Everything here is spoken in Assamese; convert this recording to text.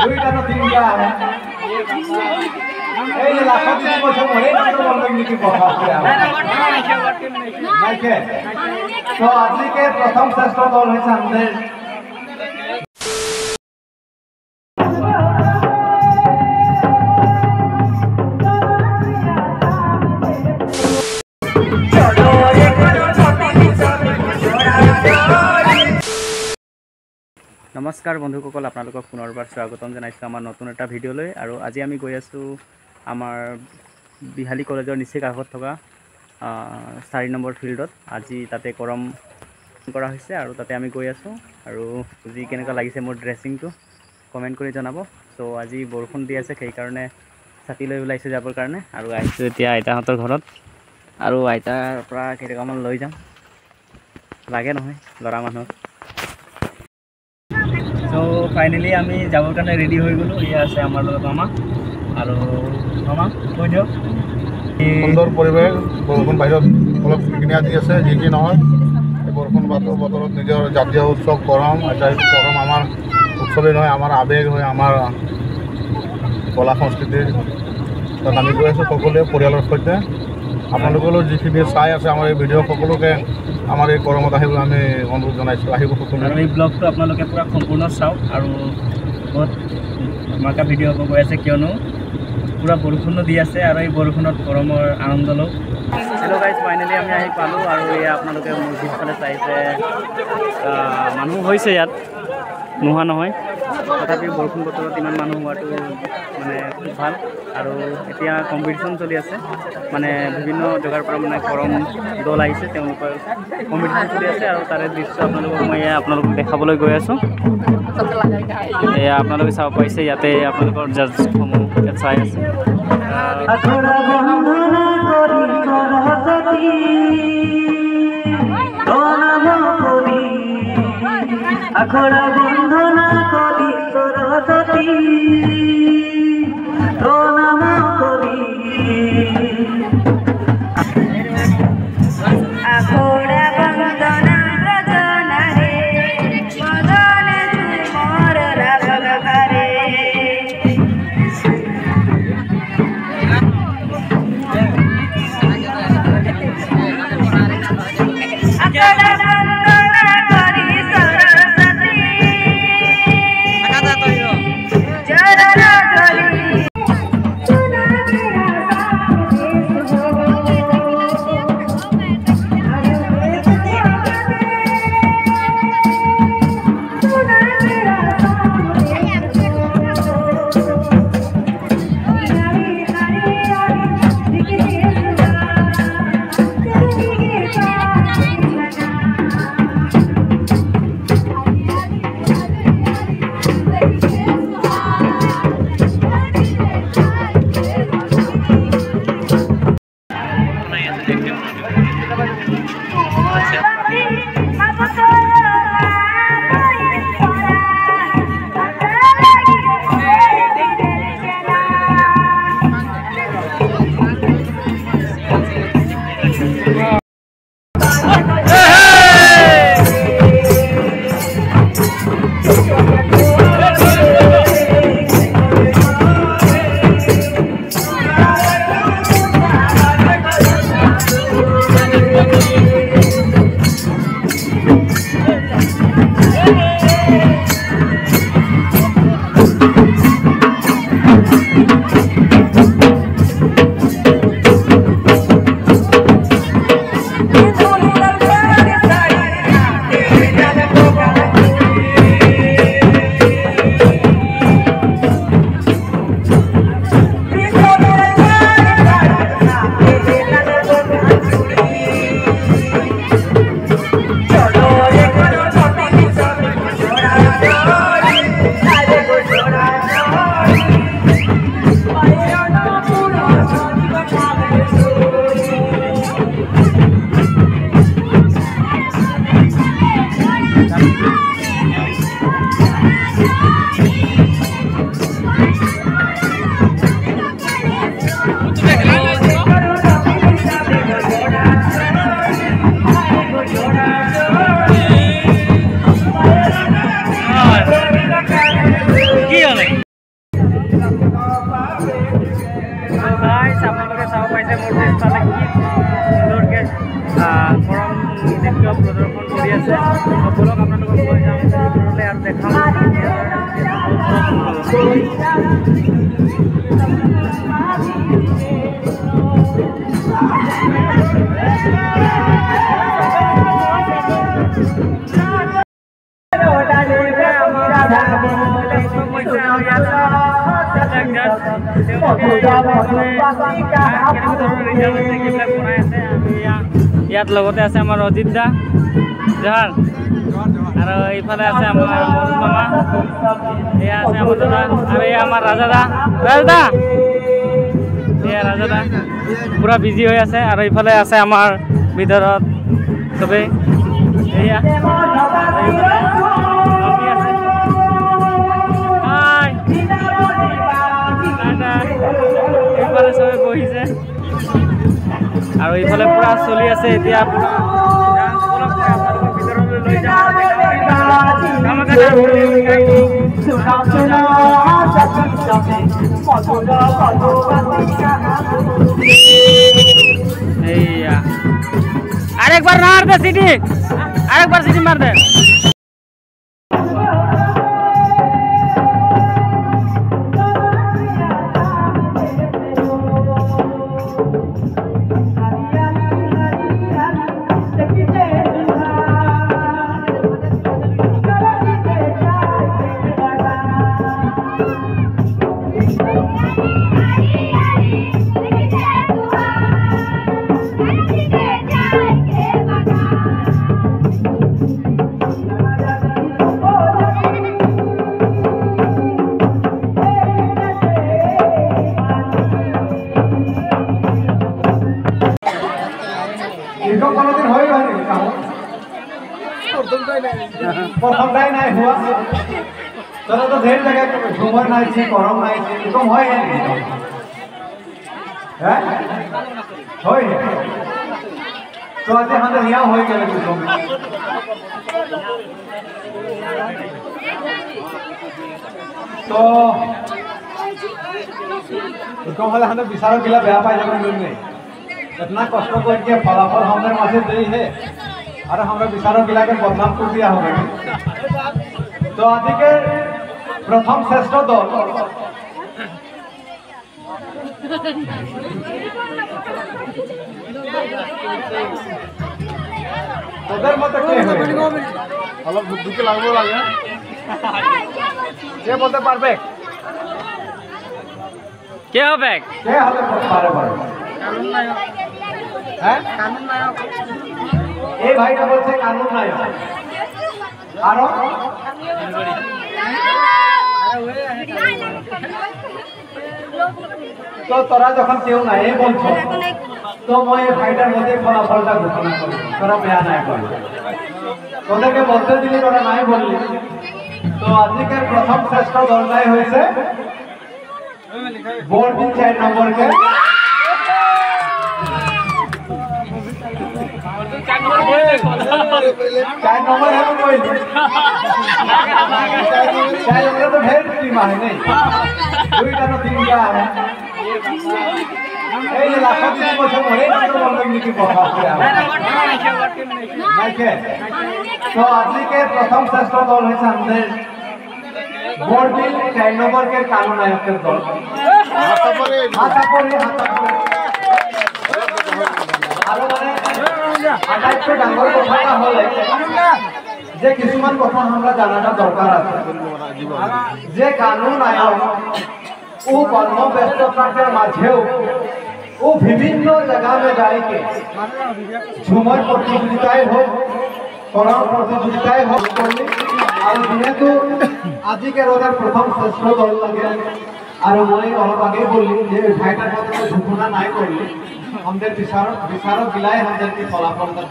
দুইটা তো তিনটা এই যে লাখ 30 বছর পরে তো বলবেন নাকি কথা নাইকে তো আজকে প্রথম শ্রেষ্ঠ দল হয়েছে আমাদের नमस्कार बंधुসকল আপোনালোকক পুনৰবাৰ স্বাগতম জনাইছো আমাৰ নতুন এটা ভিডিঅ'লৈ আৰু আজি আমি গৈ আছো আমাৰ বিহালী কলেজৰ নিচে কাষত থকা 4 নম্বৰ ফিল্ডত আজি তাতে কৰম কৰা হৈছে আৰু তাতে আমি গৈ আছো আৰু আজি কেনেকা লাগিছে মোৰ ড্ৰেছিংটো কমেন্ট কৰি জনাব সো আজি বৰষুণ দি আছে সেই কাৰণে ছাতি লৈ ওলাইছে যাবৰ কাৰণে আৰু আহিছো এতিয়া আইতাহঁতৰ ঘৰত আৰু আইতাৰ পৰা কেইটামান লৈ যাম লাগে নহয় লৰা মানুহ তো ফাইনালি আমি যাবৰ কাৰণে ৰেডি হৈ গলো ইয়া আছে আমাৰ লগত মামা আৰু মামা কৈ দিও সুন্দৰ পৰিৱেশ বৰষুণ বাহিৰত অলপ কিনিয়া দি আছে যি কি নহয় বৰষুণ বতৰত নিজৰ জাতীয় উৎসৱ কৰম এটা কৰম আমাৰ উৎসৱেই নহয় আমাৰ আবেগ হয় আমাৰ কলা সংস্কৃতিৰ তাত আমি গৈ আছোঁ সকলোৱে পৰিয়ালৰ সৈতে আপোনালোকলৈ যিখিনি চাই আছে আমাৰ এই ভিডিঅ' সকলোকে আমাৰ এই কৰমত আহিবলৈ আমি অনুৰোধ জনাইছোঁ আহিব সকলো আৰু এই ব্লগটো আপোনালোকে পুৰা সম্পূৰ্ণ চাওক আৰু বহুত মাকা ভিডিঅ' হ'ব গৈ আছে কিয়নো পুৰা বৰষুণো দি আছে আৰু এই বৰষুণত গৰমৰ আনন্দ লওক হেল্ল' গাইজ ফাইনেলি আমি আহি পালোঁ আৰু এয়া আপোনালোকে মোৰ পিছফালে চাইছে মানুহ হৈছে ইয়াত নোহোৱা নহয় তথাপি বৰষুণ বতৰত ইমান মানুহ হোৱাটো মানে খুব ভাল আৰু এতিয়া কম্পিটিশ্যন চলি আছে মানে বিভিন্ন জেগাৰ পৰা মানে কৰম দল আহিছে তেওঁলোকৰ কম্পিটিশ্যন চলি আছে আৰু তাৰে দৃশ্য আপোনালোকক মই আপোনালোকক দেখাবলৈ গৈ আছোঁ এয়া আপোনালোকে চাব পাৰিছে ইয়াতে আপোনালোকৰ জাজসমূহ ইয়াত চাই আছে আখড়া বন্ধনা করি সরস্বতী প্রণাম করি আখড়া বন্ধনা রজনা রে মদনে মোর রাগ ঘরে আখড়া গাইছ আপোনালোকে চাব পাইছে মোৰ পিছফালে কি সুন্দৰকৈ কৰম নৃত্য প্ৰদৰ্শন কৰি আছে। বলক আপোনালোকক লৈ যাম ভিতৰলৈ আৰু দেখাম। ইয়াত লগতে আছে আমাৰ অজিত দা জহাৰ আৰু এইফালে আছে আমাৰ মনুজ মামা, এয়া আছে আমাৰ দাদা আৰু এয়া আমাৰ ৰাজা দা। এয়া ৰাজা দা পুৰা বিজি হৈ আছে আৰু এইফালে আছে আমাৰ ভিতৰত চবেই। এয়া এইফালে চবে বহিছে আৰু এইফালে পুৰা চলি আছে এতিয়া পুৰা ভিতৰলৈ লৈ যাওঁ। আরেকবার মার দে সিটি, আরেকবার সিটি মার দে। प्रथमटाই নাই हुआ चलो तो ढेर जगह झूमर নাই ছি করম নাই ছি এরকম হয় না হ্যাঁ হয় তো আজ আমাদের ইয়া হয়ে গেল কিছু তো এরকম হলে हम বিচারক গিলা বেয়া পাই যাবেন नहीं इतना कष्ट करके फलाफल हमारे माथे दे है और हमारे विचारों गिला के बदनाम कर दिया होगा। तो आज के प्रथम श्रेष्ठ दल তোদের মতে কে হবে অলপ বুদ্ধিকে লাগবো লাগে কে বলতে পারবে কে হবে পারে কানুন নায়ক হ্যাঁ কানুন নায়ক এই ভাইটা বলছে কানুন নায়ক আর তো তোরা যখন কেউ নাই বলছ তো মই এই ভাইটার মধ্যে ফলাফলটা ঘোষণা করি তোরা বেয়া নাই বলি তোদেরকে বলতে দিলি তোরা নাই বললি তো আজকের প্রথম শ্রেষ্ঠ দলটাই হয়েছে বোর্ডিং 4 নম্বরকে चार नंबर है कोई चार नंबर तो ढेर टीम है नहीं दुई टा तो तीन टा है এই যে লাখ দিন বছর ধরে তো বলবেন কি কথা আছে নাই কে তো আজকে প্রথম শ্রেষ্ঠ দল হয়েছে আমাদের বোর্ডিং 4 নম্বর के কানুন নায়কের দল হাতা পরে আর মানে আটাইতকৈ ডাঙৰ কথাটা হলে যে কিছুমান কথা আমরা জানাটা দরকার আছে যে কানুন নায়ক ও কর্মব্যস্ততার মাঝেও ও বিভিন্ন জায়গা में जाके झूमर प्रतियोगिताएं हो করম प्रतियोगिताएं हो আর যেহেতু আজকে রোদের প্রথম শ্রেষ্ঠ দল লাগে আর মই অলপ আগে বললি যে ভাইটার কথা ঘোষণা নাই করলি আমাদের বিচারক গিলাই আমাদেরকে ফলাফলটা